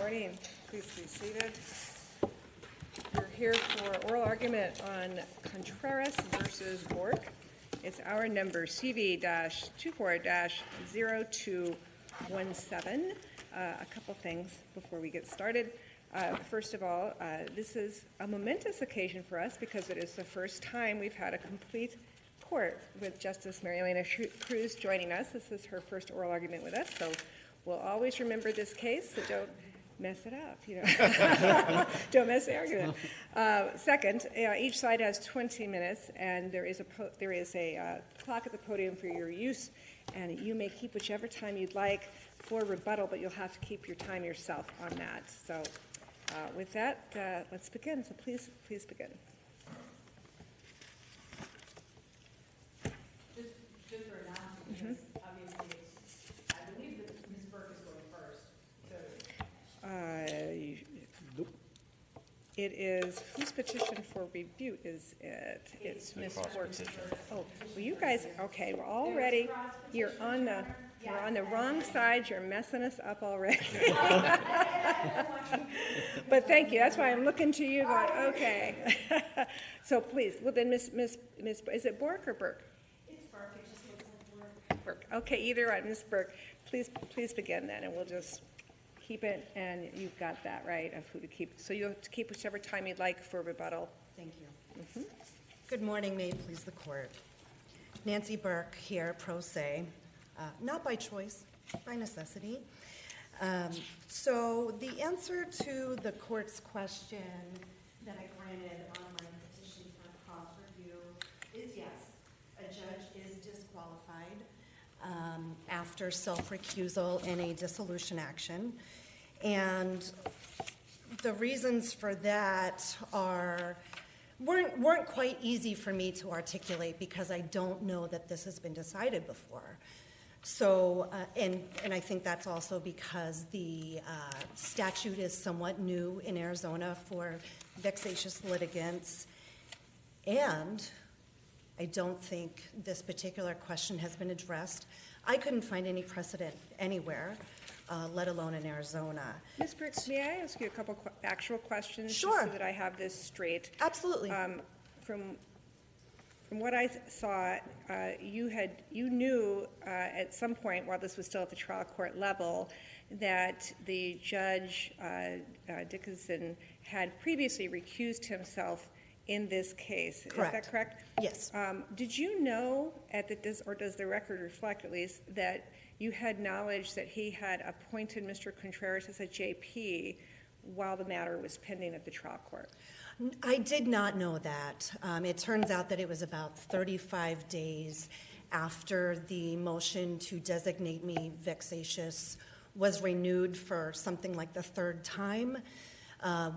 morning. Please be seated. We're here for oral argument on Contreras versus Bork. It's our number CV-24-0217. A couple things before we get started. First of all, this is a momentous occasion for us because it is the first time we've had a complete court with Justice Mary Elena Cruz joining us. This is her first oral argument with us, so we'll always remember this case, so don't mess it up, Don't mess the argument. Second, each side has 20 minutes, and there is a clock at the podium for your use, and you may keep whichever time you'd like for rebuttal, but you'll have to keep your time yourself on that. So with that, let's begin. So please begin. Just for announcement, obviously, I believe that Ms. Burke is going first. Nope. It is, whose petition for review is it? It's Ms. Burke's. Oh, well, you guys, okay, we're all ready. You're on the wrong side. You're messing us up already. But thank you. That's why I'm looking to you going, okay. So please, well then, Miss, is it Bork or Burke? It's Burke. It just looks like Burke. Burke. Okay, either one. Ms. Burke, please begin then, and we'll just keep it, and you've got that right of who to keep. So you'll have to keep whichever time you'd like for rebuttal. Thank you. Good morning, may it please the court. Nancy Burke here, pro se, not by choice, by necessity. So the answer to the court's question that I granted on my petition for cross review is yes. A judge is disqualified after self-recusal in a dissolution action. And the reasons for that weren't quite easy for me to articulate because I don't know that this has been decided before. So, and I think that's also because the statute is somewhat new in Arizona for vexatious litigants, and I don't think this particular question has been addressed. I couldn't find any precedent anywhere, let alone in Arizona. Ms. Briggs, may I ask you a couple actual questions? Sure. Just so that I have this straight. Absolutely. From what I saw, you knew at some point, while this was still at the trial court level, that the judge, Dickinson, had previously recused himself in this case. Correct. Is that correct? Yes. Did you know, or does the record reflect at least, that you had knowledge that he had appointed Mr. Contreras as a JP while the matter was pending at the trial court? I did not know that. It turns out that it was about 35 days after the motion to designate me vexatious was renewed for something like the third time. I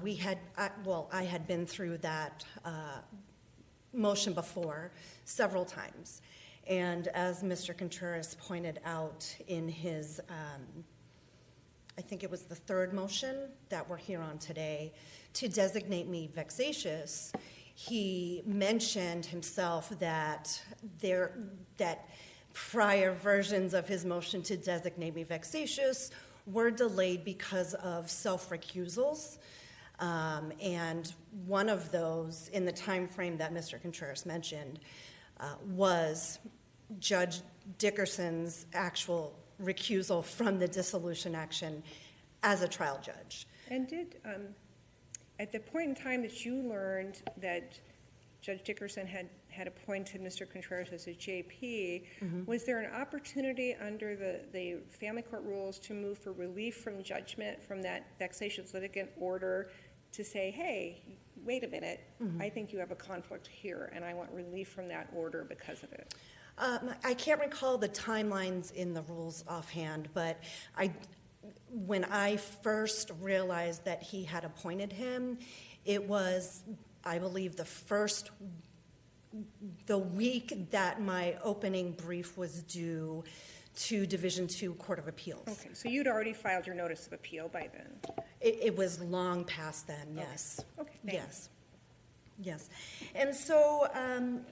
had been through that motion before several times. And as Mr. Contreras pointed out in his, I think it was the third motion that we're here on today, to designate me vexatious, he mentioned himself that prior versions of his motion to designate me vexatious were delayed because of self-recusals. And one of those, in the time frame that Mr. Contreras mentioned, was Judge Dickerson's actual recusal from the dissolution action as a trial judge. And did, at the point in time that you learned that Judge Dickerson had appointed Mr. Contreras as a JP, was there an opportunity under the family court rules to move for relief from judgment from that vexatious litigant order to say, hey, wait a minute, I think you have a conflict here, and I want relief from that order because of it? I can't recall the timelines in the rules offhand, but when I first realized that he had appointed him, it was, I believe, the week that my opening brief was due to Division II Court of Appeals. Okay, so you'd already filed your notice of appeal by then? It was long past then, yes. Okay, thanks. Yes. And so, and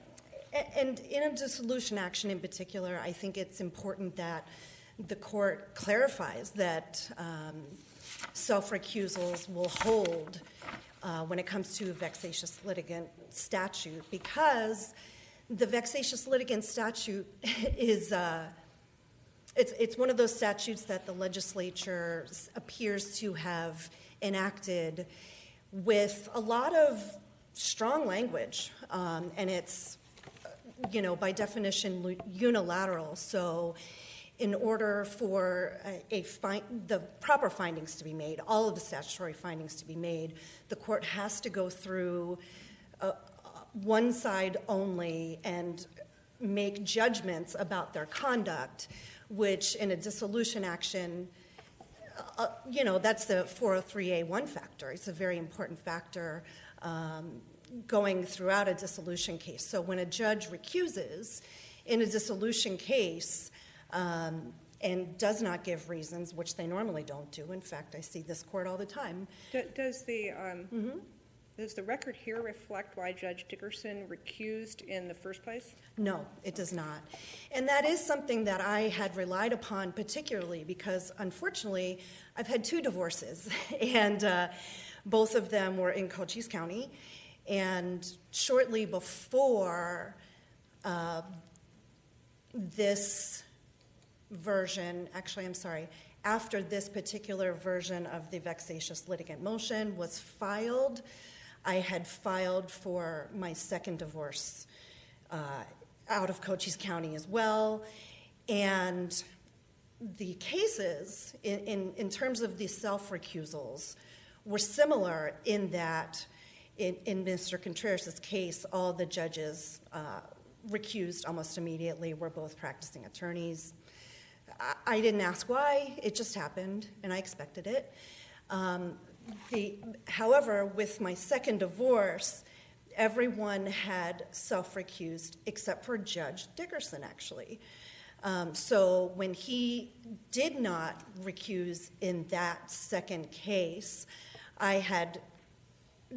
in a dissolution action in particular, I think it's important that the court clarifies that self-recusals will hold when it comes to a vexatious litigant statute, because the vexatious litigant statute is it's one of those statutes that the legislature appears to have enacted with a lot of strong language, and it's, by definition, unilateral. So in order for the proper findings to be made, all of the statutory findings to be made, the court has to go through one side only and make judgments about their conduct, which in a dissolution action, that's the 403A1 factor. It's a very important factor going throughout a dissolution case. So when a judge recuses in a dissolution case and does not give reasons, which they normally don't do. In fact, I see this court all the time. Does the record here reflect why Judge Dickerson recused in the first place? No, it does not. And that is something that I had relied upon particularly because, unfortunately, I've had 2 divorces, and both of them were in Cochise County. And shortly before this version, after this particular version of the vexatious litigant motion was filed, I had filed for my second divorce out of Cochise County as well. And the cases, in terms of the self-recusals, were similar in that in Mr. Contreras' case, all the judges recused almost immediately, were both practicing attorneys. I didn't ask why, it just happened, and I expected it. However, with my second divorce, everyone had self-recused except for Judge Dickerson, actually. So when he did not recuse in that second case, I had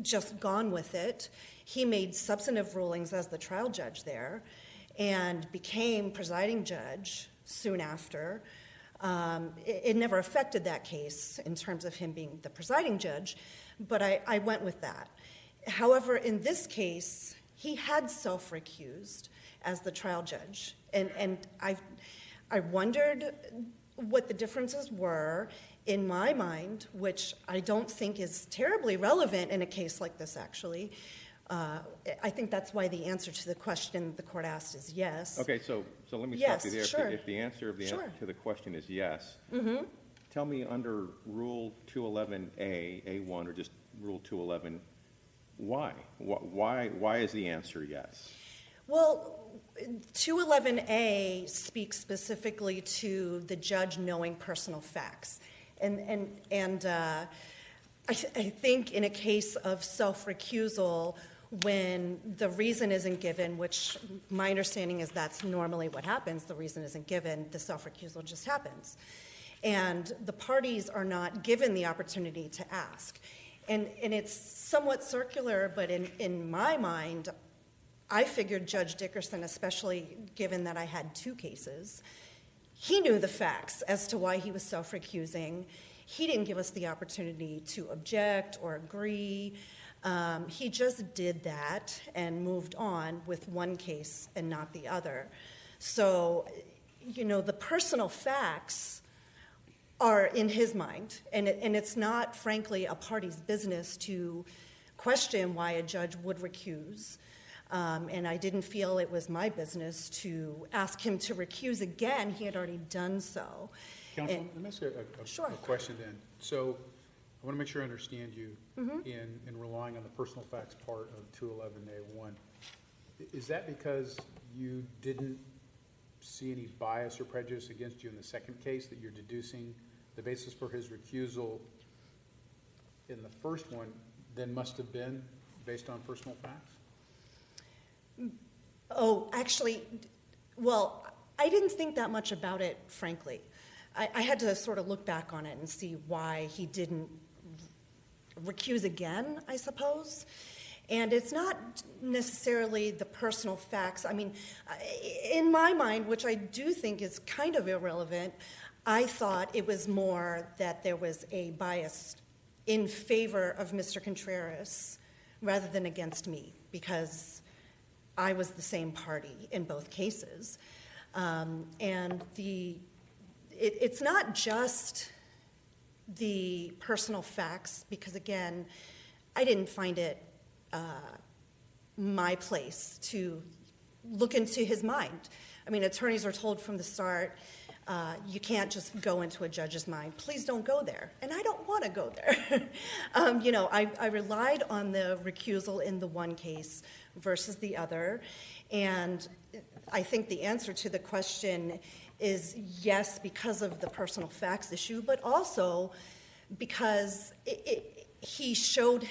just gone with it. He made substantive rulings as the trial judge there and became presiding judge soon after. It never affected that case in terms of him being the presiding judge, but I went with that. However, in this case, he had self-recused as the trial judge, and I wondered what the differences were in my mind, which I don't think is terribly relevant in a case like this, actually. I think that's why the answer to the question the court asked is yes. Okay, so let me Yes, stop you there. sure. If the answer to the question is yes, tell me under Rule 211A, A1, or just Rule 211, why? Why is the answer yes? Well, 211A speaks specifically to the judge knowing personal facts. And I think in a case of self-recusal, when the reason isn't given, which my understanding is that's normally what happens, the reason isn't given, the self-recusal just happens. And the parties are not given the opportunity to ask. And it's somewhat circular, but in my mind, I figured Judge Dickerson, especially given that I had 2 cases, he knew the facts as to why he was self-recusing. He didn't give us the opportunity to object or agree. He just did that and moved on with one case and not the other. So, the personal facts are in his mind, and it's not, frankly, a party's business to question why a judge would recuse. And I didn't feel it was my business to ask him to recuse again. He had already done so. Counsel, let me ask you Sure. a question then. So I want to make sure I understand you in relying on the personal facts part of 211A1. Is that because you didn't see any bias or prejudice against you in the second case, that you're deducing the basis for his recusal in the first one then must have been based on personal facts? Oh, actually, well, I didn't think that much about it, frankly. I had to sort of look back on it and see why he didn't recuse again, I suppose. And it's not necessarily the personal facts. I mean, in my mind, which I do think is kind of irrelevant, I thought it was more that there was a bias in favor of Mr. Contreras rather than against me, because I was the same party in both cases. And it's not just the personal facts, because again, I didn't find it my place to look into his mind. I mean, attorneys are told from the start, you can't just go into a judge's mind. Please don't go there. And I don't want to go there. I relied on the recusal in the one case versus the other. And I think the answer to the question is yes, because of the personal facts issue, but also because he showed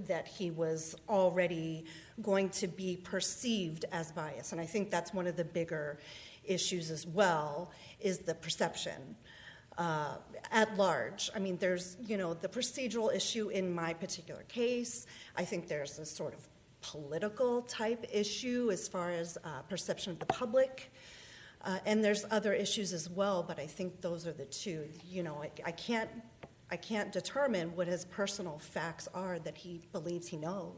that he was already going to be perceived as biased. And I think that's one of the bigger issues as well, is the perception at large. I mean, there's, the procedural issue in my particular case. I think there's a sort of political type issue as far as perception of the public. And there's other issues as well, but I think those are the two. I can't determine what his personal facts are that he believes he knows.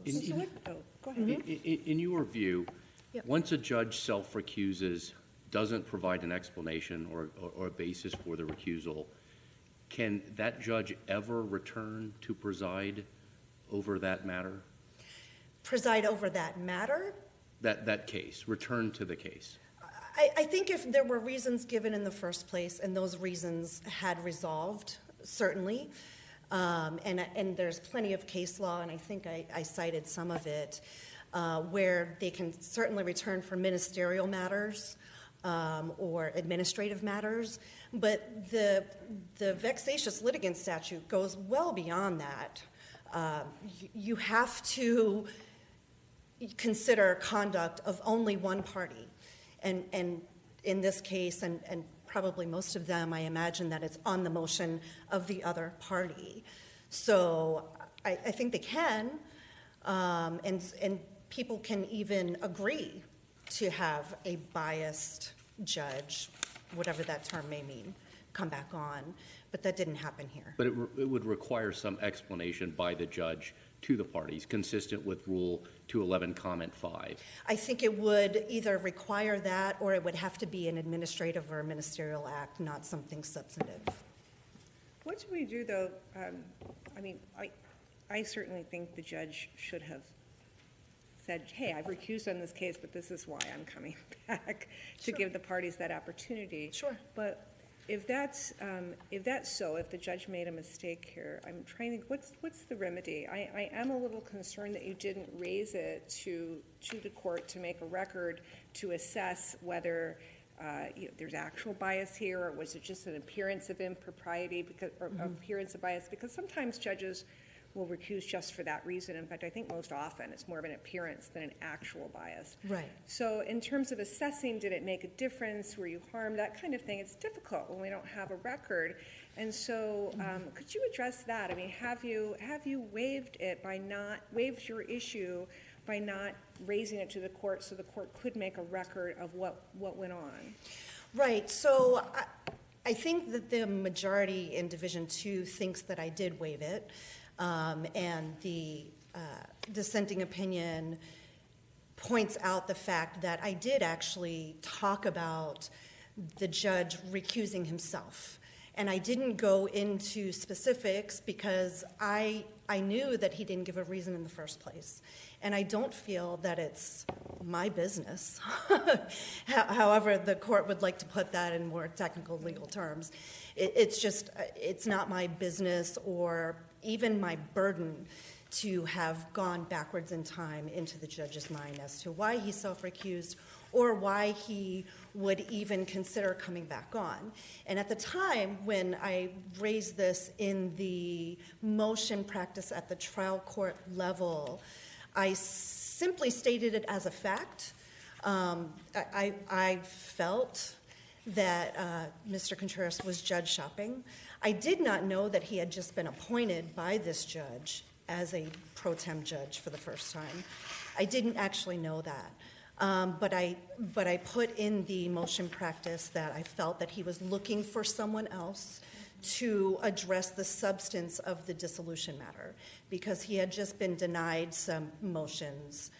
Go ahead. In your view, Yep. once a judge self-recuses, doesn't provide an explanation or a basis for the recusal, can that judge ever return to preside over that matter? Preside over that matter? That case, return to the case. I think if there were reasons given in the first place and those reasons had resolved, certainly. And there's plenty of case law, and I think I cited some of it, where they can certainly return for ministerial matters or administrative matters. But the vexatious litigant statute goes well beyond that. You have to consider conduct of only one party. And in this case, and probably most of them, I imagine that it's on the motion of the other party. So I think they can, and people can even agree to have a biased judge, whatever that term may mean, come back on. But that didn't happen here. But it would require some explanation by the judge to the parties, consistent with Rule 211, Comment 5. I think it would either require that, or it would have to be an administrative or a ministerial act, not something substantive. What do we do, though? I certainly think the judge should have said, hey, I've recused on this case, but this is why I'm coming back, to give the parties that opportunity. Sure. But if that's so, if the judge made a mistake here, I'm trying to think, what's the remedy? I am a little concerned that you didn't raise it to the court to make a record to assess whether there's actual bias here, or was it just an appearance of impropriety or appearance of bias? Because sometimes judges will recuse just for that reason. In fact, I think most often it's more of an appearance than an actual bias. Right. So in terms of assessing, did it make a difference? Were you harmed? That kind of thing. It's difficult when we don't have a record. And so could you address that? I mean, have you waived your issue by not raising it to the court so the court could make a record of what went on? Right. So I think that the majority in Division 2 thinks that I did waive it. And the dissenting opinion points out the fact that I did actually talk about the judge recusing himself. And I didn't go into specifics because I knew that he didn't give a reason in the first place. And I don't feel that it's my business, however the court would like to put that in more technical legal terms. It's not my business or even my burden to have gone backwards in time into the judge's mind as to why he self-recused or why he would even consider coming back on. And at the time when I raised this in the motion practice at the trial court level, I simply stated it as a fact. I felt that Mr. Contreras was judge shopping. I did not know that he had just been appointed by this judge as a pro tem judge for the first time. I didn't actually know that. But I put in the motion practice that I felt that he was looking for someone else to address the substance of the dissolution matter, because he had just been denied some motions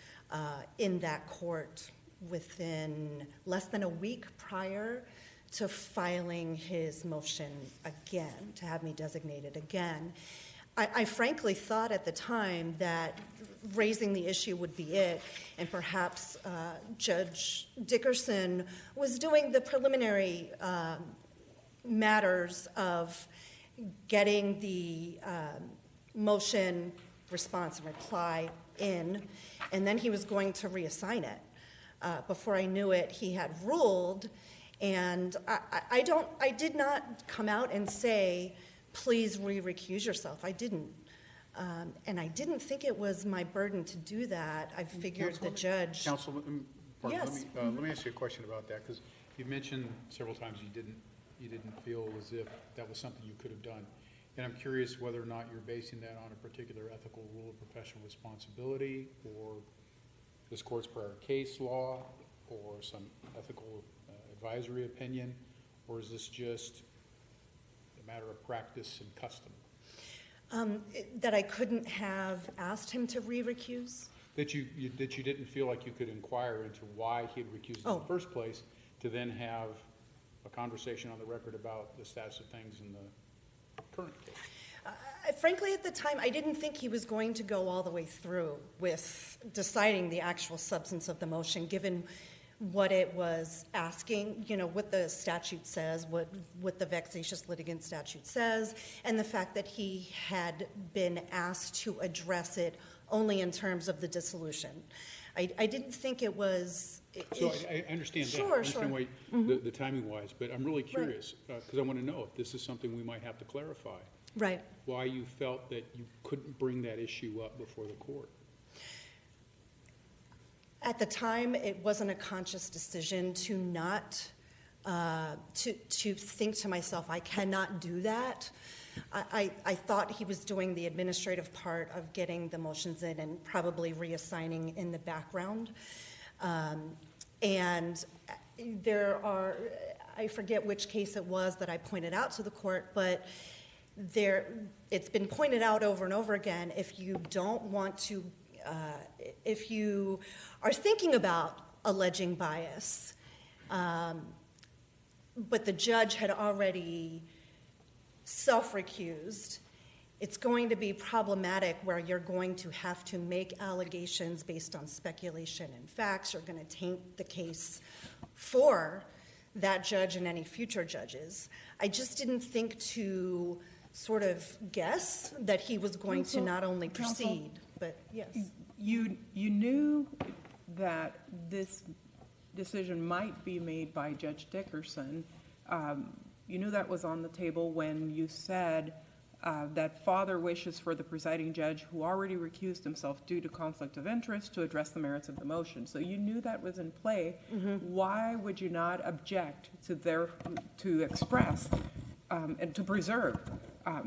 in that court within less than a week prior to filing his motion again, to have me designated again. I frankly thought at the time that raising the issue would be it, and perhaps Judge Dickerson was doing the preliminary matters of getting the motion response and reply in, and then he was going to reassign it. Before I knew it, he had ruled, and I did not come out and say, please recuse yourself. I didn't. And I didn't think it was my burden to do that. I figured the judge... Counsel, pardon, Yes. let me ask you a question about that, because you mentioned several times you didn't feel as if that was something you could have done. And I'm curious whether or not you're basing that on a particular ethical rule of professional responsibility, or this court's prior case law, or some ethical advisory opinion, or is this just a matter of practice and custom? That I couldn't have asked him to recuse? That you didn't feel like you could inquire into why he had recused in the first place, to then have a conversation on the record about the status of things in the current case? Frankly, at the time, I didn't think he was going to go all the way through with deciding the actual substance of the motion, given what it was asking, what the statute says, what the vexatious litigant statute says, and the fact that he had been asked to address it only in terms of the dissolution. I didn't think it was... So I understand that. Sure, I understand sure. why, the timing-wise, but I'm really curious, because I want to know if this is something we might have to clarify. Right. Why you felt that you couldn't bring that issue up before the court. At the time, it wasn't a conscious decision to not, to think to myself, I cannot do that. I thought he was doing the administrative part of getting the motions in and probably reassigning in the background. And there are, I forget which case it was that I pointed out to the court, but it's been pointed out over and over again, if you don't want to, if you are thinking about alleging bias, but the judge had already self-recused, it's going to be problematic where you're going to have to make allegations based on speculation and facts. You're going to taint the case for that judge and any future judges. I just didn't think to sort of guess that he was going to not only proceed, but yes. You knew that this decision might be made by Judge Dickerson. You knew that was on the table when you said that father wishes for the presiding judge, who already recused himself due to conflict of interest, to address the merits of the motion. So you knew that was in play. Mm-hmm. Why would you not object to express and to preserve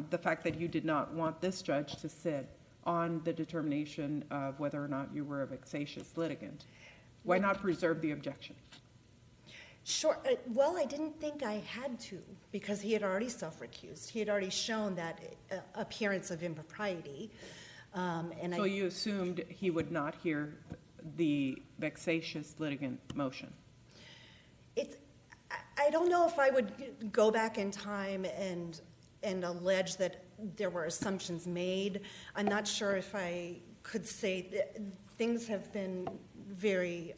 the fact that you did not want this judge to sit on the determination of whether or not you were a vexatious litigant? Why not preserve the objection? Sure. Well, I didn't think I had to, because he had already self-recused. He had already shown that appearance of impropriety. So you assumed he would not hear the vexatious litigant motion? I don't know if I would go back in time and allege that there were assumptions made. I'm not sure if I could say that things have been very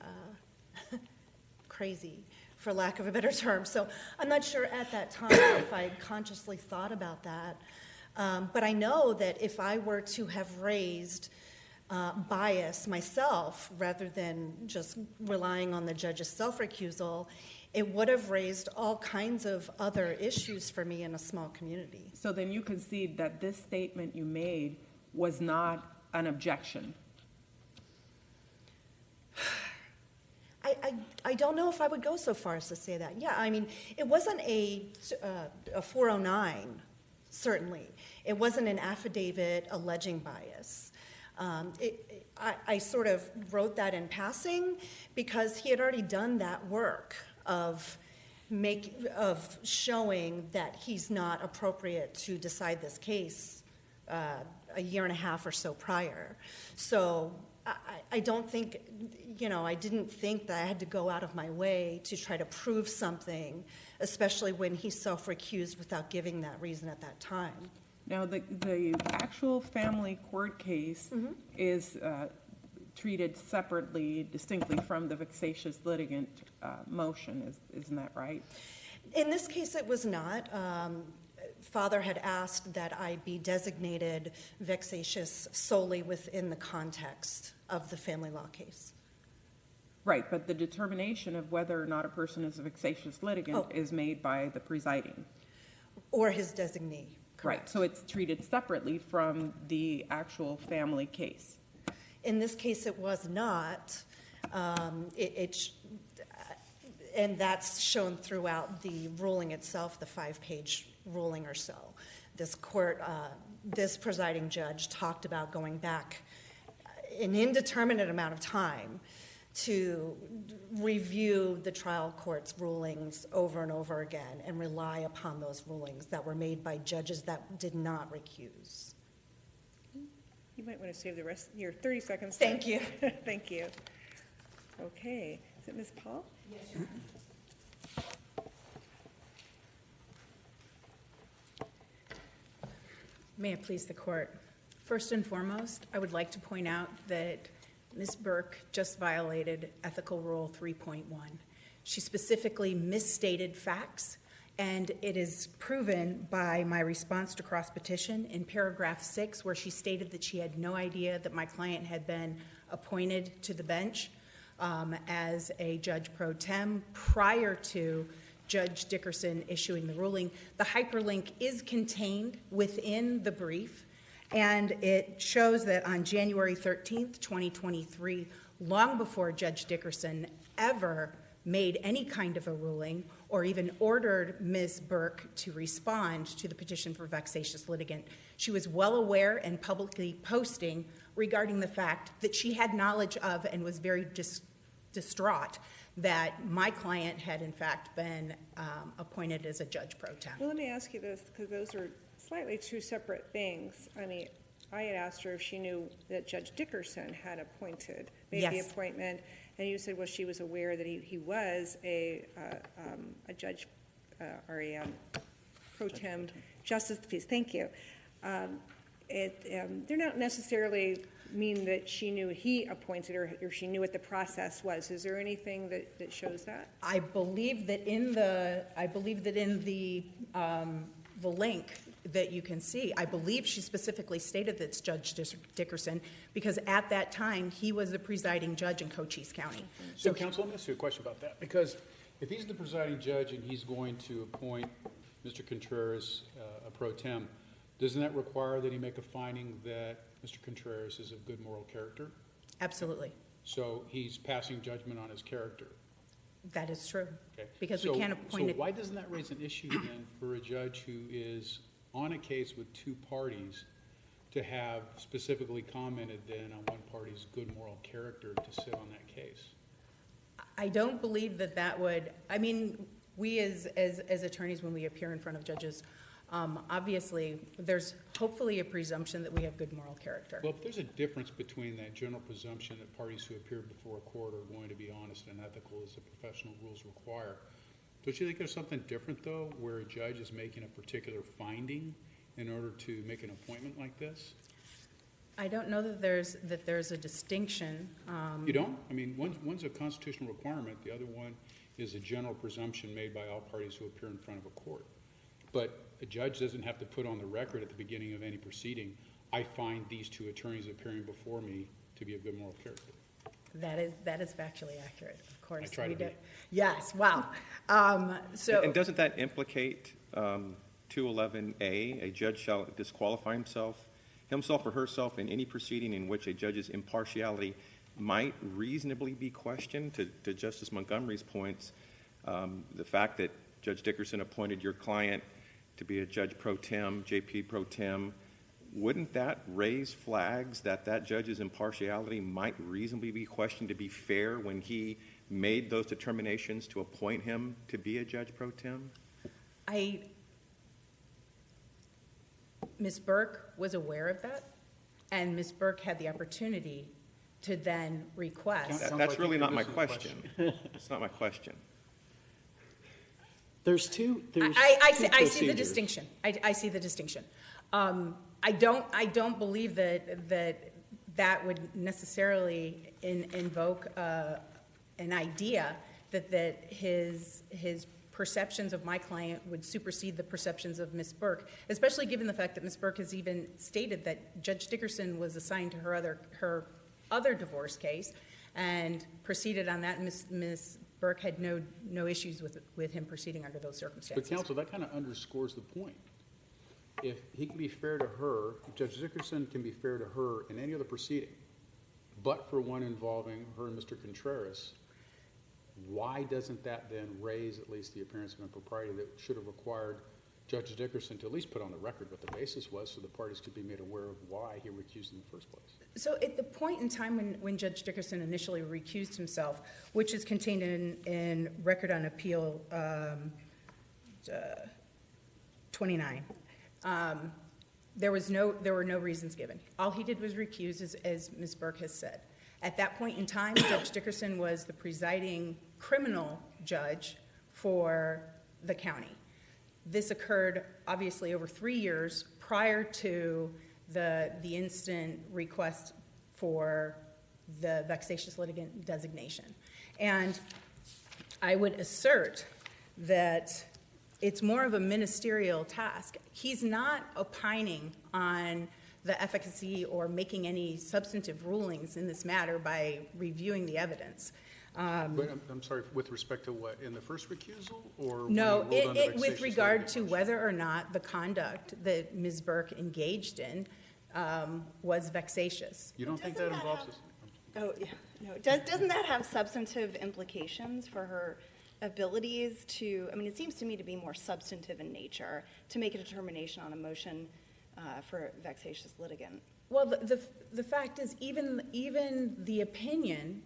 crazy, for lack of a better term. So I'm not sure at that time if I consciously thought about that. But I know that if I were to have raised bias myself, rather than just relying on the judge's self-recusal, it would have raised all kinds of other issues for me in a small community. So then you concede that this statement you made was not an objection? I don't know if I would go so far as to say that. Yeah, I mean, it wasn't a 409, certainly. It wasn't an affidavit alleging bias. I sort of wrote that in passing because he had already done that work of showing that he's not appropriate to decide this case a year and a half or so prior. So I don't think, I didn't think that I had to go out of my way to try to prove something, especially when he self-recused without giving that reason at that time. Now, the actual family court case is treated separately, distinctly from the vexatious litigant motion, isn't that right? In this case, it was not. Father had asked that I be designated vexatious solely within the context of the family law case. Right, but the determination of whether or not a person is a vexatious litigant is made by the presiding. Or his designee. Correct. Right, so it's treated separately from the actual family case. In this case, it was not. And that's shown throughout the ruling itself, the 5-page ruling or so. This court, this presiding judge talked about going back an indeterminate amount of time to review the trial court's rulings over and over again and rely upon those rulings that were made by judges that did not recuse. You might want to save the rest, your 30 seconds. Thank you. Thank you. Okay, is it Ms. Paul? Yes, Your Honor. May it please the court. First and foremost, I would like to point out that Ms. Burke just violated Ethical Rule 3.1. She specifically misstated facts, and it is proven by my response to cross-petition in paragraph 6, where she stated that she had no idea that my client had been appointed to the bench as a judge pro tem prior to Judge Dickerson issuing the ruling. The hyperlink is contained within the brief, and it shows that on January 13th, 2023, long before Judge Dickerson ever made any kind of a ruling or even ordered Ms. Burke to respond to the petition for vexatious litigant, she was well aware and publicly posting regarding the fact that she had knowledge of and was very distraught that my client had in fact been appointed as a judge pro tem. Well, let me ask you this, because those are slightly two separate things. I mean, I had asked her if she knew that Judge Dickerson had made the Yes. appointment, and you said, well, she was aware that he was a judge or a pro tem justice of the peace. Thank you. They're not necessarily mean that she knew he appointed her or she knew what the process was. Is there anything that shows that? I believe that in the link that you can see, I believe she specifically stated that it's Judge Dickerson because at that time he was the presiding judge in Cochise County. So, counsel, let me ask you a question about that, because if he's the presiding judge and he's going to appoint Mr. Contreras a pro tem, doesn't that require that he make a finding that Mr. Contreras is of good moral character? Absolutely. So he's passing judgment on his character. That is true. Okay. Because we can't appoint So it. why doesn't that raise an issue then for a judge who is on a case with two parties to have specifically commented then on one party's good moral character to sit on that case? I don't believe that would, I mean, we as attorneys, when we appear in front of judges, obviously, there's hopefully a presumption that we have good moral character. Well, there's a difference between that general presumption that parties who appear before a court are going to be honest and ethical as the professional rules require. Don't you think there's something different, though, where a judge is making a particular finding in order to make an appointment like this? I don't know that there's a distinction. You don't? I mean, one's a constitutional requirement. The other one is a general presumption made by all parties who appear in front of a court. But a judge doesn't have to put on the record at the beginning of any proceeding, I find these two attorneys appearing before me to be of good moral character. That is factually accurate, of course. I try to be. Yes, wow. And doesn't that implicate 211A, a judge shall disqualify himself or herself in any proceeding in which a judge's impartiality might reasonably be questioned? To Justice Montgomery's points, the fact that Judge Dickerson appointed your client to be a judge pro tem, JP pro tem, wouldn't that raise flags that that judge's impartiality might reasonably be questioned to be fair when he made those determinations to appoint him to be a judge pro tem? Ms. Burke was aware of that, and Ms. Burke had the opportunity to then request. Sounds That's like really you're not my missing the question. It's not my question. There's two I see the procedures. distinction. I see the distinction. I don't believe that would necessarily invoke an idea that his perceptions of my client would supersede the perceptions of Ms. Burke, especially given the fact that Ms. Burke has even stated that Judge Dickerson was assigned to her other divorce case and proceeded on that. Ms. Burke had no issues with him proceeding under those circumstances. But counsel, that kind of underscores the point. If he can be fair to her, if Judge Dickerson can be fair to her in any other proceeding, but for one involving her and Mr. Contreras, why doesn't that then raise at least the appearance of impropriety that should have required Judge Dickerson to at least put on the record what the basis was so the parties could be made aware of why he recused in the first place? So at the point in time when Judge Dickerson initially recused himself, which is contained in Record on Appeal 29, there were no reasons given. All he did was recuse, as Ms. Burke has said. At that point in time, Judge Dickerson was the presiding criminal judge for the county. This occurred obviously over 3 years prior to the instant request for the vexatious litigant designation. And I would assert that it's more of a ministerial task. He's not opining on the efficacy or making any substantive rulings in this matter by reviewing the evidence. But I'm sorry, with respect to what, in the first recusal, or No, when he ruled on the with vexatious regard litigant to motion? whether or not the conduct that Ms. Burke engaged in was vexatious. You don't think that Doesn't that involves have- this? Oh, yeah, no. Doesn't that have substantive implications for her abilities to, I mean, it seems to me to be more substantive in nature, to make a determination on a motion for a vexatious litigant? Well, the fact is, even the opinion,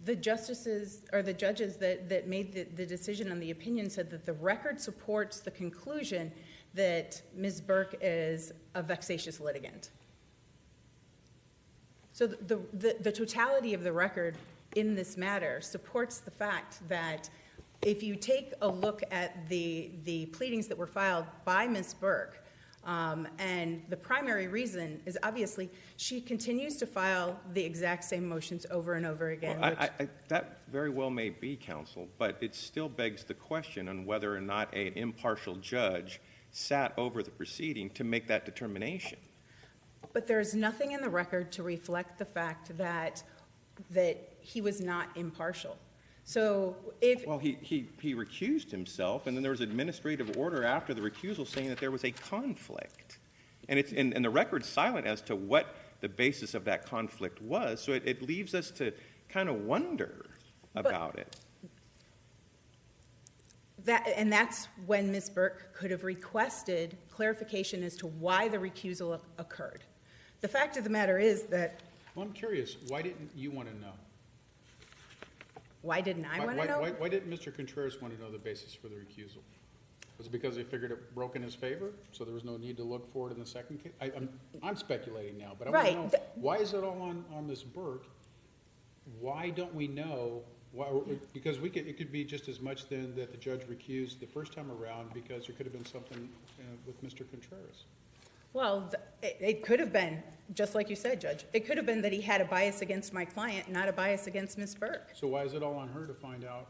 the justices or the judges that made the decision on the opinion said that the record supports the conclusion that Ms. Burke is a vexatious litigant. So the totality of the record in this matter supports the fact that if you take a look at the pleadings that were filed by Ms. Burke, and the primary reason is obviously she continues to file the exact same motions over and over again. Well, that very well may be, counsel, but it still begs the question on whether or not an impartial judge sat over the proceeding to make that determination. But there's nothing in the record to reflect the fact that he was not impartial. So if Well, he recused himself, and then there was administrative order after the recusal saying that there was a conflict. And the record's silent as to what the basis of that conflict was, so it leaves us to kind of wonder about it. That's when Ms. Burke could have requested clarification as to why the recusal occurred. The fact of the matter is that... Well, I'm curious, why didn't you want to know? Why didn't I want to know? Why didn't Mr. Contreras want to know the basis for the recusal? Was it because they figured it broke in his favor, so there was no need to look for it in the second case? I'm speculating now, but I want to know, why is it all on Ms. Burke? Why don't we know? Because it could be just as much then that the judge recused the first time around because there could have been something with Mr. Contreras. Well, it could have been, just like you said, Judge, it could have been that he had a bias against my client, not a bias against Ms. Burke. So why is it all on her to find out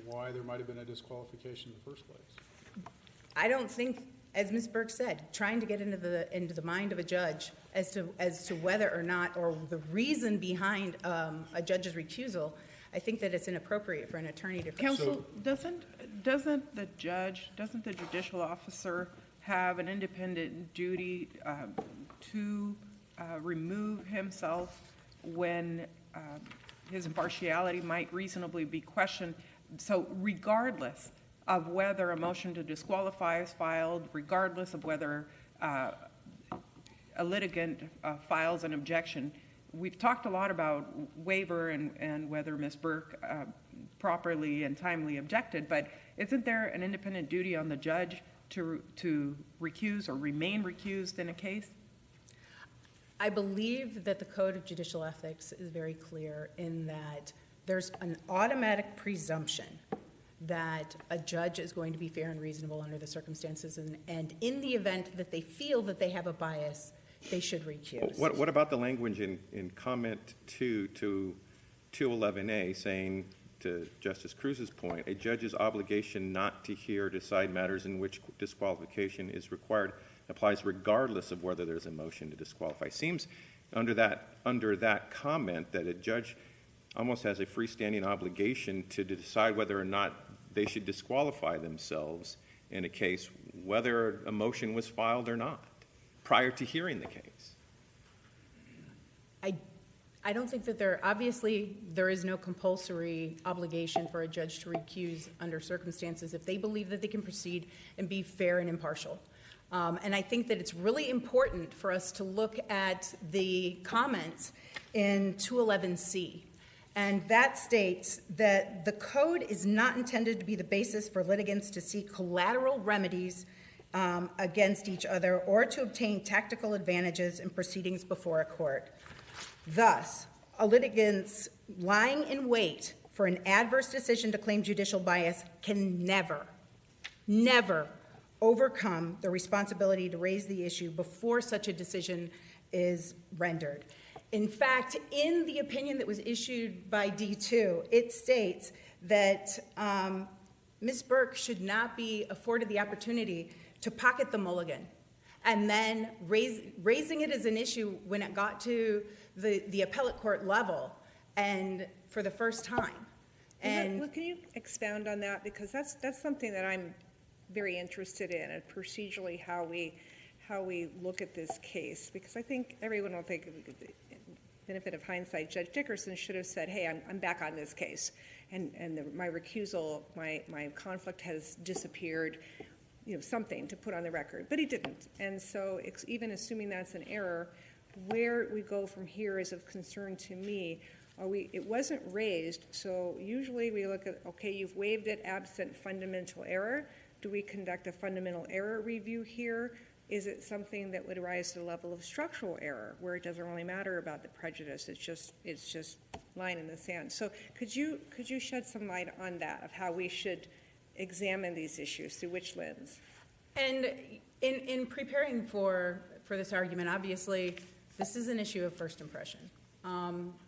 why there might have been a disqualification in the first place? I don't think, as Ms. Burke said, trying to get into the mind of a judge as to whether or not, or the reason behind a judge's recusal, I think that it's inappropriate for an attorney to... Counsel, doesn't the judicial officer have an independent duty to remove himself when his impartiality might reasonably be questioned? So regardless of whether a motion to disqualify is filed, regardless of whether a a litigant files an objection, we've talked a lot about waiver and whether Ms. Burke properly and timely objected, but isn't there an independent duty on the judge to recuse or remain recused in a case? I believe that the Code of Judicial Ethics is very clear in that there's an automatic presumption that a judge is going to be fair and reasonable under the circumstances, and in the event that they feel that they have a bias, they should recuse. What about the language in comment 2 to 211A saying, to Justice Cruz's point, a judge's obligation not to hear or decide matters in which disqualification is required applies regardless of whether there's a motion to disqualify? Seems under that comment that a judge almost has a freestanding obligation to decide whether or not they should disqualify themselves in a case, whether a motion was filed or not, prior to hearing the case. I don't think that obviously there is no compulsory obligation for a judge to recuse under circumstances if they believe that they can proceed and be fair and impartial. And I think that it's really important for us to look at the comments in 211C. And that states that the code is not intended to be the basis for litigants to seek collateral remedies against each other or to obtain tactical advantages in proceedings before a court. Thus, a litigant's lying in wait for an adverse decision to claim judicial bias can never overcome the responsibility to raise the issue before such a decision is rendered. In fact, in the opinion that was issued by D2, it states that Ms. Burke should not be afforded the opportunity to pocket the mulligan and then raising it as an issue when it got to the appellate court level and for the first time. Well, can you expound on that? Because that's something that I'm very interested in, and procedurally how we look at this case. Because I think everyone will think, benefit of hindsight, Judge Dickerson should have said, hey, I'm back on this case, and my recusal, my conflict has disappeared, something to put on the record. But he didn't. And so even assuming that's an error, where we go from here is of concern to me. It wasn't raised, so usually we look at, okay, you've waived it absent fundamental error. Do we conduct a fundamental error review here? Is it something that would rise to the level of structural error, where it doesn't really matter about the prejudice? It's just line in the sand. So could you shed some light on that, of how we should examine these issues, through which lens? And in preparing for this argument, obviously, this is an issue of first impression.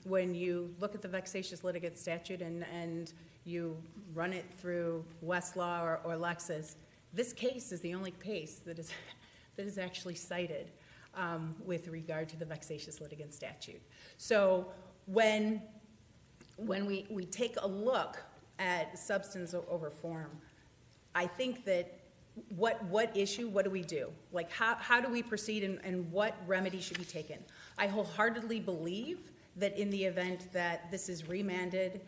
When you look at the vexatious litigant statute and you run it through Westlaw or Lexis, this case is the only case that is actually cited with regard to the vexatious litigant statute. So when we take a look at substance over form, I think that what issue, what do we do? Like, how do we proceed, and what remedy should be taken? I wholeheartedly believe that in the event that this is remanded,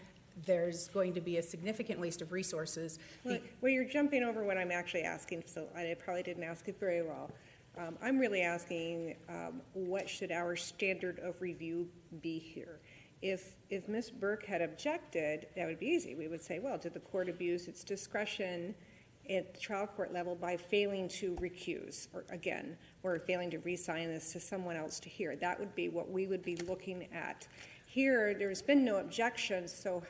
there's going to be a significant waste of resources. Well, you're jumping over what I'm actually asking, so I probably didn't ask it very well. I'm really asking, what should our standard of review be here? If Ms. Burke had objected, that would be easy. We would say, well, did the court abuse its discretion at the trial court level by failing to recuse, or failing to re-sign this to someone else to hear? That would be what we would be looking at. Here, there's been no objection, so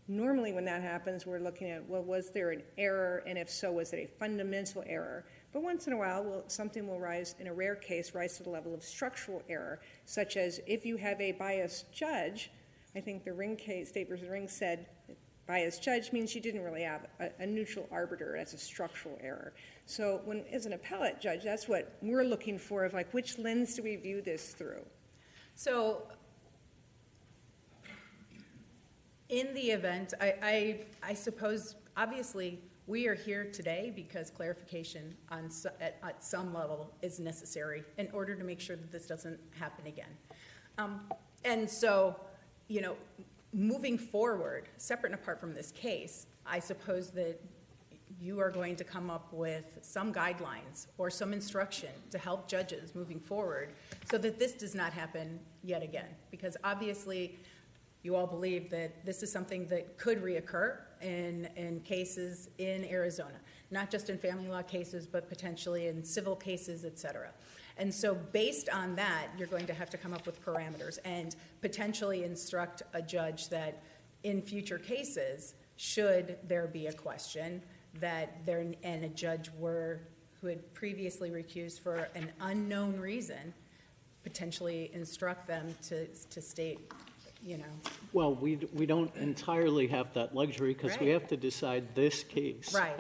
normally when that happens, we're looking at, well, was there an error, and if so, was it a fundamental error? But once in a while, something will rise, in a rare case, rise to the level of structural error, such as if you have a biased judge. I think the Ring case, State versus Ring, said biased judge means you didn't really have a neutral arbiter. That's a structural error. So as an appellate judge, that's what we're looking for, of like, which lens do we view this through? So in the event, I suppose, obviously, we are here today because clarification at some level is necessary in order to make sure that this doesn't happen again. And so, moving forward, separate and apart from this case, I suppose that you are going to come up with some guidelines or some instruction to help judges moving forward so that this does not happen yet again. Because obviously, you all believe that this is something that could reoccur in cases in Arizona, not just in family law cases, but potentially in civil cases, et cetera. And so based on that, you're going to have to come up with parameters and potentially instruct a judge that in future cases, should there be a question that there, and a judge who had previously recused for an unknown reason, potentially instruct them to state, you know. Well, we don't entirely have that luxury because we Right. have to decide this case. Right.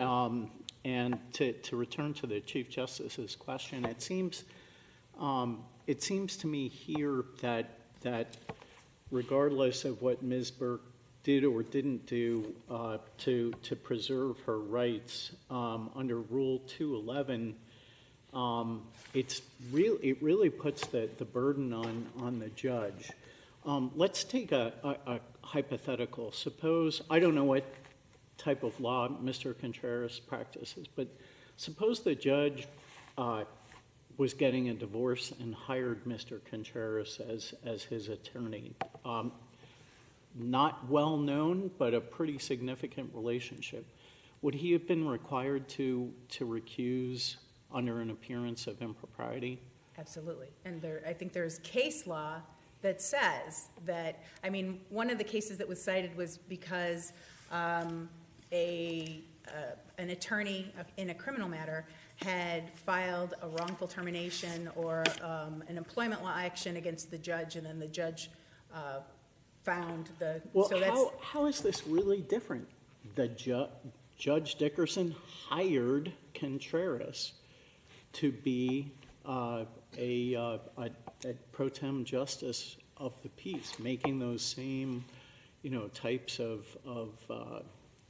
And to return to the Chief Justice's question, it seems to me here that regardless of what Ms. Burke did or didn't do to preserve her rights under Rule 211, it really puts the burden on the judge. Let's take a hypothetical. Suppose, I don't know what type of law Mr. Contreras practices, but suppose the judge was getting a divorce and hired Mr. Contreras as his attorney. Not well known, but a pretty significant relationship. Would he have been required to recuse under an appearance of impropriety? Absolutely. And I think there's case law that says that, I mean, one of the cases that was cited was because an attorney in a criminal matter had filed a wrongful termination or an employment law action against the judge, and then the judge found the... Well, so how is this really different? The Judge Dickerson hired Contreras to be a pro tem justice of the peace, making those same, types of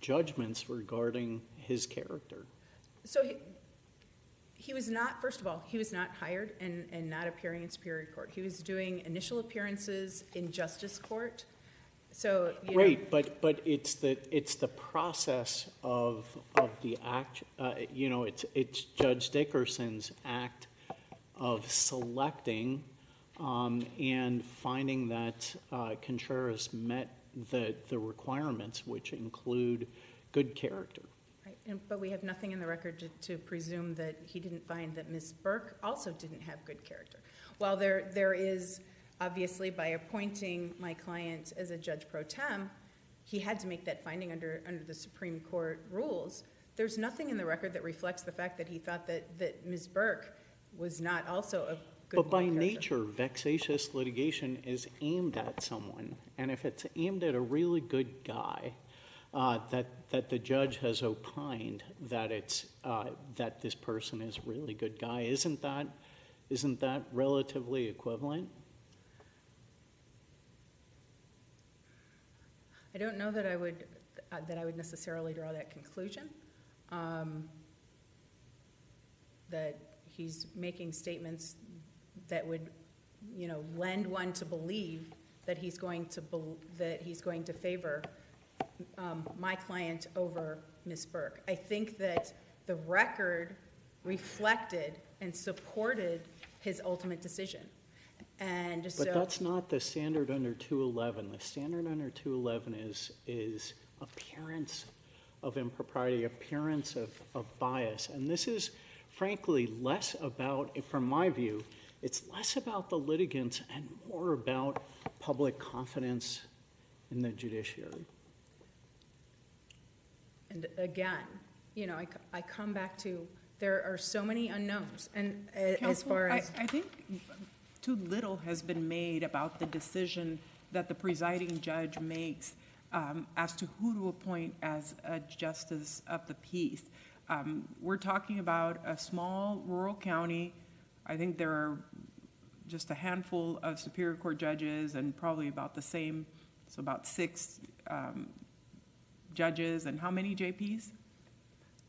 judgments regarding his character. So he was not, first of all, he was not hired and not appearing in Superior Court. He was doing initial appearances in Justice Court. So, Right, but it's the process of the act, it's Judge Dickerson's act of selecting and finding that Contreras met the requirements, which include good character. Right, but we have nothing in the record to presume that he didn't find that Ms. Burke also didn't have good character. While there is, obviously, by appointing my client as a judge pro tem, he had to make that finding under the Supreme Court rules. There's nothing in the record that reflects the fact that he thought that Ms. Burke was not also a good But by character. nature, vexatious litigation is aimed at someone, and if it's aimed at a really good guy, that the judge has opined that that this person is a really good guy, isn't that relatively equivalent? I don't know that I would necessarily draw that conclusion. That he's making statements that would, lend one to believe that he's going to favor my client over Ms. Burke. I think that the record reflected and supported his ultimate decision. And so, But that's not the standard under 211. The standard under 211 is appearance of impropriety, appearance of bias. And this is, frankly, less about, from my view, it's less about the litigants and more about public confidence in the judiciary. and again, I come back to there are so many unknowns. And as Counsel, far as I think too little has been made about the decision that the presiding judge makes as to who to appoint as a justice of the peace. We're talking about a small rural county. I think there are just a handful of Superior Court judges and probably about the same, so about 6 judges. And how many JPs?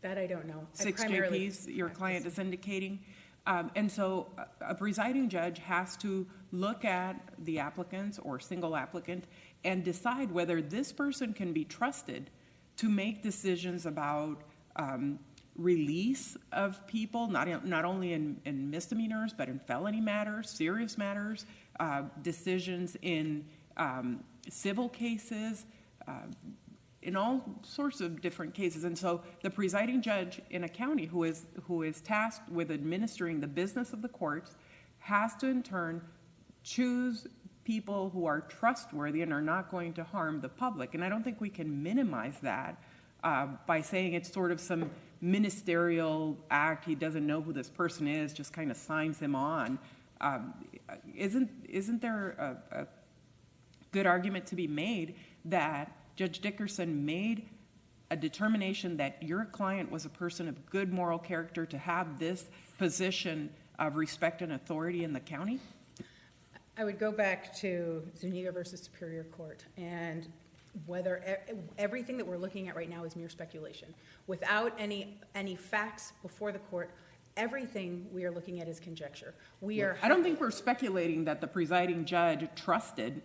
that, I don't know. I 6 primarily JPs, your practice- client is indicating. And so a presiding judge has to look at the applicants or single applicant and decide whether this person can be trusted to make decisions about release of people, not only in misdemeanors, but in felony matters, serious matters, decisions in civil cases, in all sorts of different cases. And so the presiding judge in a county who is tasked with administering the business of the courts has to in turn choose people who are trustworthy and are not going to harm the public. And I don't think we can minimize that by saying it's sort of some ministerial act. He doesn't know who this person is, just kind of signs him on. Isn't there a good argument to be made that Judge Dickerson made a determination that your client was a person of good moral character to have this position of respect and authority in the county? I would go back to Zuniga versus Superior Court, and whether everything that we're looking at right now is mere speculation. Without any facts before the court, everything we are looking at is conjecture. I don't think we're speculating that the presiding judge trusted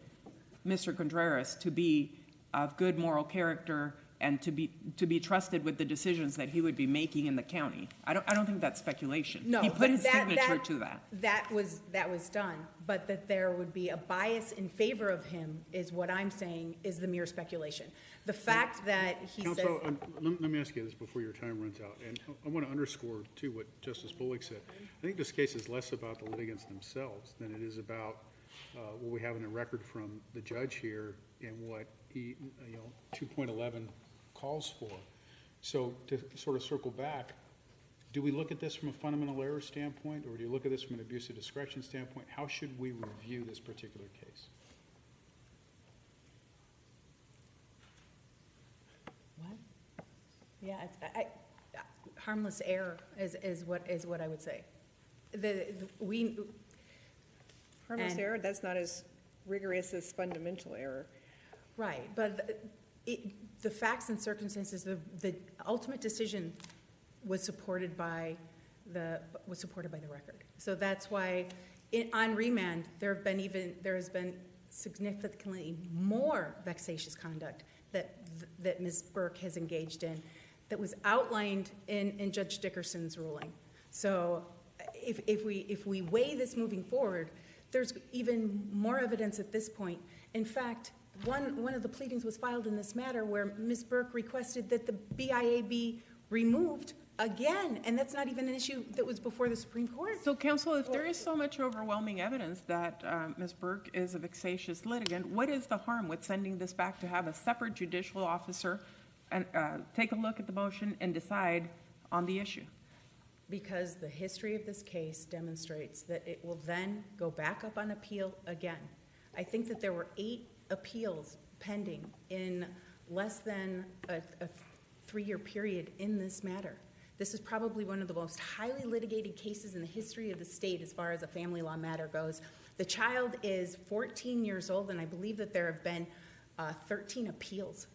Mr. Contreras to be of good moral character and to be trusted with the decisions that he would be making in the county. I don't think that's speculation. No, he put but his signature to that. That was done, but that there would be a bias in favor of him is what I'm saying is the mere speculation. The fact that he says... Counsel, let me ask you this before your time runs out, and I want to underscore, too, what Justice Bullock said. I think this case is less about the litigants themselves than it is about what we have in the record from the judge here and what he, 2.11 calls for. So to sort of circle back, do we look at this from a fundamental error standpoint, or do you look at this from an abuse of discretion standpoint? How should we review this particular case? What? Yeah, harmless error is what I would say. Harmless error, that's not as rigorous as fundamental error. Right, but the facts and circumstances, the ultimate decision was supported by the record. So that's why on remand there has been significantly more vexatious conduct that Ms. Burke has engaged in that was outlined in Judge Dickerson's ruling. So if we weigh this moving forward, there's even more evidence at this point. In fact, one of the pleadings was filed in this matter where Ms. Burke requested that the BIA be removed again, and that's not even an issue that was before the Supreme Court. So, counsel, if there is so much overwhelming evidence that Ms. Burke is a vexatious litigant, what is the harm with sending this back to have a separate judicial officer and take a look at the motion and decide on the issue? Because the history of this case demonstrates that it will then go back up on appeal again. I think that there were 8 appeals pending in less than a 3-year period in this matter. This is probably one of the most highly litigated cases in the history of the state as far as a family law matter goes. The child is 14 years old, and I believe that there have been 13 appeals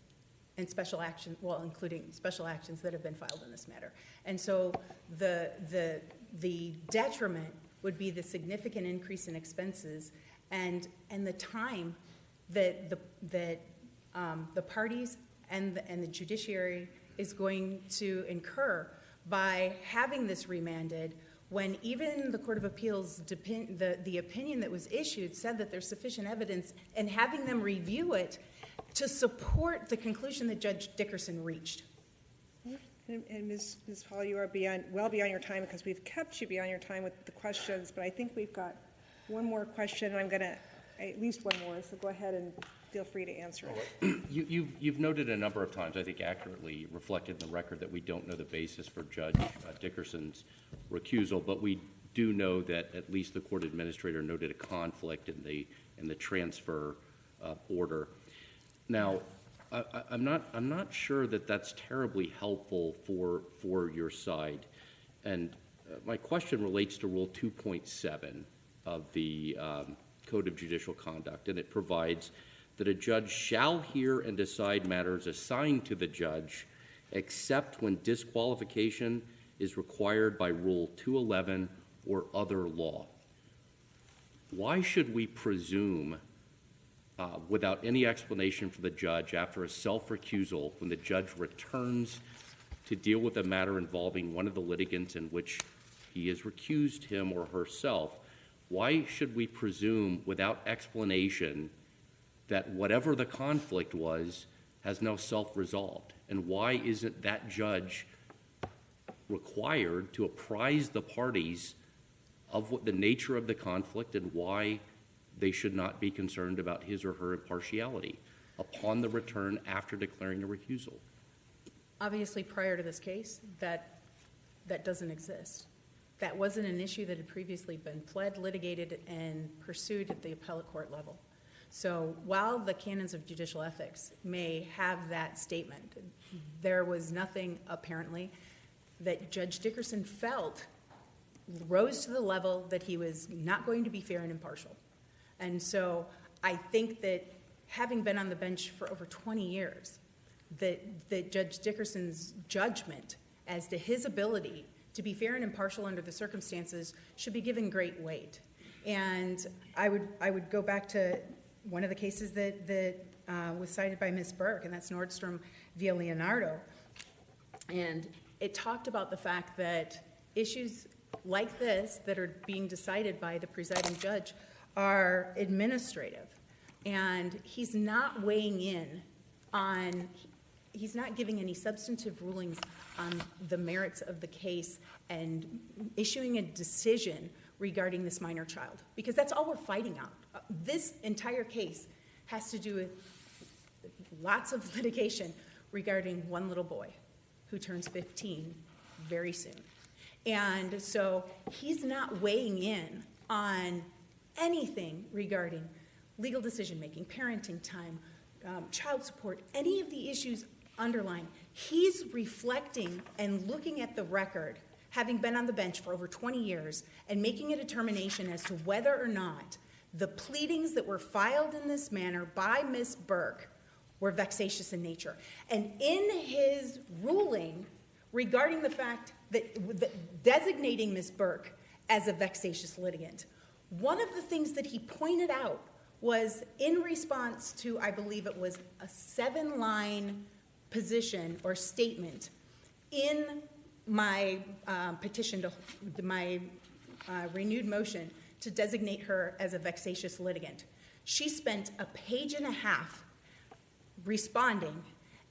and special action, well, including special actions that have been filed in this matter. And so the detriment would be the significant increase in expenses and the time that the parties and the judiciary is going to incur by having this remanded, when even the Court of Appeals, the opinion that was issued said that there's sufficient evidence, and having them review it to support the conclusion that Judge Dickerson reached. And Ms. Hall, you are well beyond your time because we've kept you beyond your time with the questions, but I think we've got one more question, and I'm going to, at least one more, so go ahead and feel free to answer it. You've noted a number of times, I think accurately reflected in the record, that we don't know the basis for Judge Dickerson's recusal, but we do know that at least the court administrator noted a conflict in the transfer order. Now, I'm not sure that that's terribly helpful for your side, and my question relates to Rule 2.7 of the Code of Judicial Conduct, and it provides that a judge shall hear and decide matters assigned to the judge except when disqualification is required by Rule 211 or other law. Why should we presume, without any explanation for the judge after a self-recusal, when the judge returns to deal with a matter involving one of the litigants in which he has recused him or herself, why should we presume without explanation that whatever the conflict was has now self-resolved? And why isn't that judge required to apprise the parties of what the nature of the conflict and why they should not be concerned about his or her impartiality upon the return after declaring a recusal? Obviously, prior to this case, that doesn't exist. That wasn't an issue that had previously been pled, litigated, and pursued at the appellate court level. So while the canons of judicial ethics may have that statement, there was nothing apparently that Judge Dickerson felt rose to the level that he was not going to be fair and impartial. And so I think that having been on the bench for over 20 years, that Judge Dickerson's judgment as to his ability to be fair and impartial under the circumstances should be given great weight. And I would go back to one of the cases that was cited by Ms. Burke, and that's Nordstrom via Leonardo. And it talked about the fact that issues like this that are being decided by the presiding judge are administrative. And he's not weighing in on, he's not giving any substantive rulings on the merits of the case and issuing a decision regarding this minor child, because that's all we're fighting on. This entire case has to do with lots of litigation regarding one little boy who turns 15 very soon. And so he's not weighing in on anything regarding legal decision-making, parenting time, child support, any of the issues underlying. He's reflecting and looking at the record, having been on the bench for over 20 years, and making a determination as to whether or not the pleadings that were filed in this manner by Ms. Burke were vexatious in nature. And in his ruling regarding the fact that designating Ms. Burke as a vexatious litigant, one of the things that he pointed out was in response to, I believe it was a 7-line position or statement in my petition to my renewed motion to designate her as a vexatious litigant. She spent a page and a half responding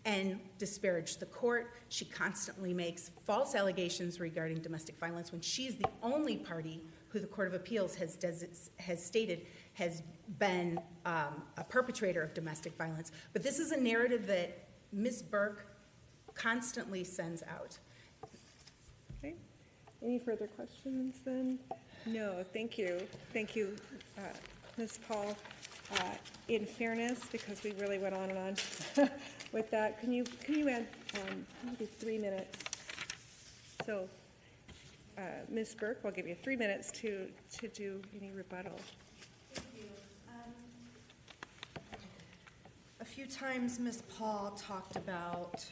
and disparaged the court. She constantly makes false allegations regarding domestic violence when she's the only party who the Court of Appeals has stated has been a perpetrator of domestic violence. But this is a narrative that Ms. Burke constantly sends out. Okay. Any further questions then? No, thank you. Thank you, Ms. Paul. In fairness, because we really went on and on with that, can you add maybe 3 minutes? So, Ms. Burke, we'll give you 3 minutes to do any rebuttal. Thank you. A few times Ms. Paul talked about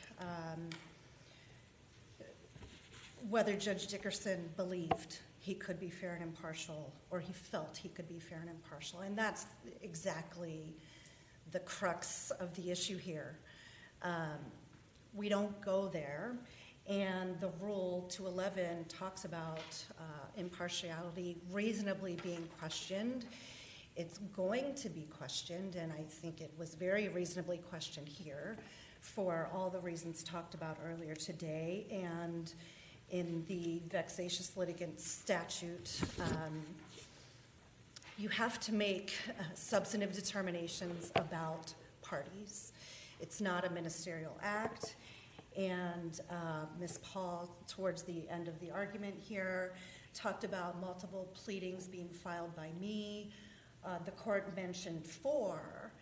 whether Judge Dickerson believed he could be fair and impartial, or he felt he could be fair and impartial. And that's exactly the crux of the issue here. We don't go there. And the Rule 211 talks about impartiality reasonably being questioned. It's going to be questioned, and I think it was very reasonably questioned here for all the reasons talked about earlier today. And in the vexatious litigant statute, you have to make substantive determinations about parties. It's not a ministerial act. And Ms. Paul, towards the end of the argument here, talked about multiple pleadings being filed by me. The court mentioned 4,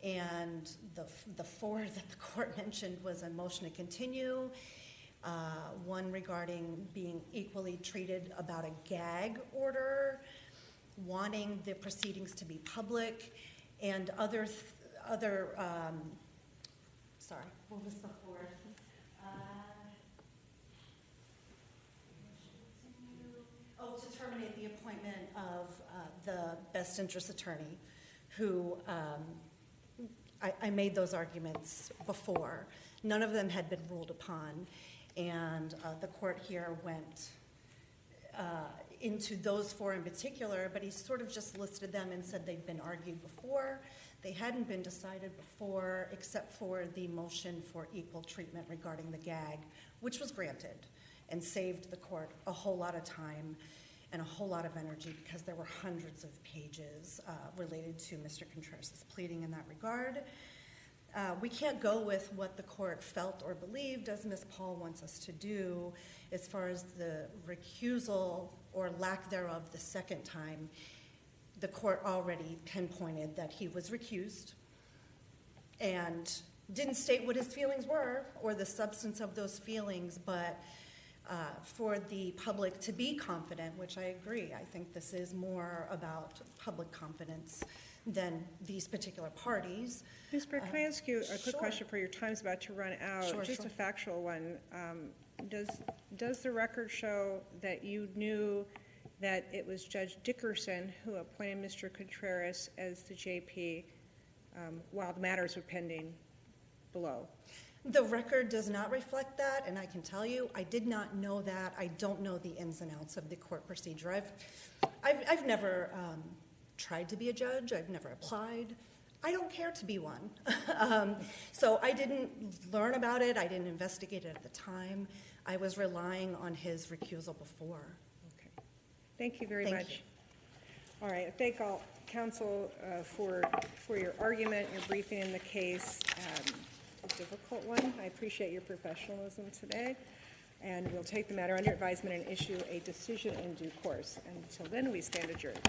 and the 4 that the court mentioned was a motion to continue, one regarding being equally treated about a gag order, wanting the proceedings to be public, and other sorry, what was the 4th? To terminate the appointment of the best interest attorney, who I made those arguments before. None of them had been ruled upon. And the court here went into those four in particular, but he sort of just listed them and said they'd been argued before. They hadn't been decided before, except for the motion for equal treatment regarding the gag, which was granted and saved the court a whole lot of time and a whole lot of energy because there were hundreds of pages related to Mr. Contreras' pleading in that regard. We can't go with what the court felt or believed, as Ms. Paul wants us to do, as far as the recusal or lack thereof the second time. The court already pinpointed that he was recused and didn't state what his feelings were or the substance of those feelings, but for the public to be confident, which I agree, I think this is more about public confidence than these particular parties. Ms. Burke, can I ask you a quick Sure. question for your time's about to run out? Sure, Just sure. a factual one. Does the record show that you knew that it was Judge Dickerson who appointed Mr. Contreras as the JP while the matters were pending below? The record does not reflect that, and I can tell you, I did not know that. I don't know the ins and outs of the court procedure. I've never tried to be a judge. I've never applied. I don't care to be one. So I didn't learn about it. I didn't investigate it at the time. I was relying on his recusal before. Okay. Thank you very Thank much. you. All right. I thank all counsel for your argument, your briefing in the case. A difficult one. I appreciate your professionalism today. And we'll take the matter under advisement and issue a decision in due course. Until then, we stand adjourned.